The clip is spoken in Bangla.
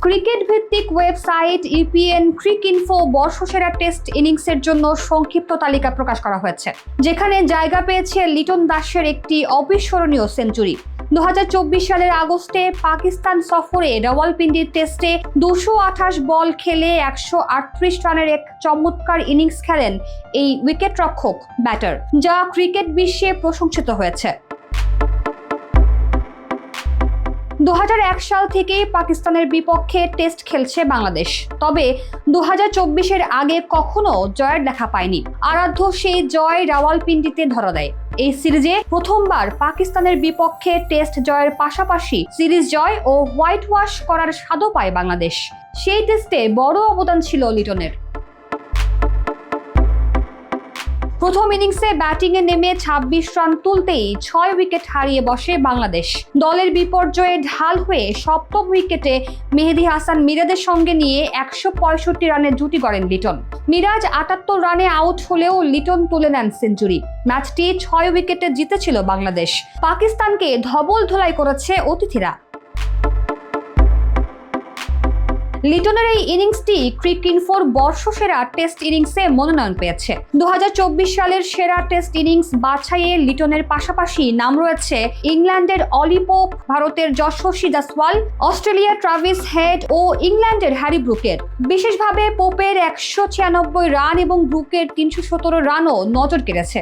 ক্রিকেট ভিত্তিক ওয়েবসাইট ইপিএন ক্রিকইনফো বর্ষসেরা টেস্ট ইনিংসের জন্য সংক্ষিপ্ত তালিকা প্রকাশ করা হয়েছে, যেখানে জায়গা পেয়েছে লিটন দাসের একটি অবিস্মরণীয় সেঞ্চুরি। 2024 সালের আগস্টে পাকিস্তান সফরে রাওয়ালপিন্ডির টেস্টে 228 বল খেলে 138 রানের এক চমৎকার ইনিংস খেলেন এই উইকেটরক্ষক ব্যাটার, যা ক্রিকেট বিশ্বে প্রশংসিত হয়েছে। 2001 সাল থেকেই পাকিস্তানের বিপক্ষে টেস্ট খেলছে বাংলাদেশ, তবে 2024-এর আগে কখনো জয়ের দেখা পায়নি। আরাধ্য সেই জয় রাওয়ালপিন্ডিতে ধরা দেয়। এই সিরিজে প্রথমবার পাকিস্তানের বিপক্ষে টেস্ট জয়ের পাশাপাশি সিরিজ জয় ও হোয়াইট ওয়াশ করার স্বাদও পায় বাংলাদেশ। সেই টেস্টে বড় অবদান ছিল লিটনের। প্রথম ইনিংসে ব্যাটিংয়ে নেমে 26 রান তুলতেই 6 উইকেট হারিয়ে বসে বাংলাদেশ। দলের বিপর্যয়ে ঢাল হয়ে সপ্তম উইকেটে মেহেদী হাসান মিরাজের সঙ্গে নিয়ে 165 রানের জুটি গড়েন লিটন। মিরাজ 78 রানে আউট হলেও লিটন তুলে নেন সেঞ্চুরি। ম্যাচটি 6 উইকেটে জিতেছিল বাংলাদেশ। পাকিস্তানকে ধবল ধোলাই করেছে অতিথিরা। লিটনের এই ইনিংসটি ক্রিকইনফোর বর্ষসেরা টেস্ট ইনিংসে মনোনয়ন পেয়েছে। 2024 সালের সেরা টেস্ট ইনিংস বাছাইয়ে লিটনের পাশাপাশি নাম রয়েছে ইংল্যান্ডের অলি পোপ, ভারতের যশস্বী জাসওয়াল, অস্ট্রেলিয়ার ট্রাভিস হেড ও ইংল্যান্ডের হ্যারি ব্রুকের। বিশেষভাবে পোপের 196 রান এবং ব্রুকের 317 রানও নজর কেড়েছে।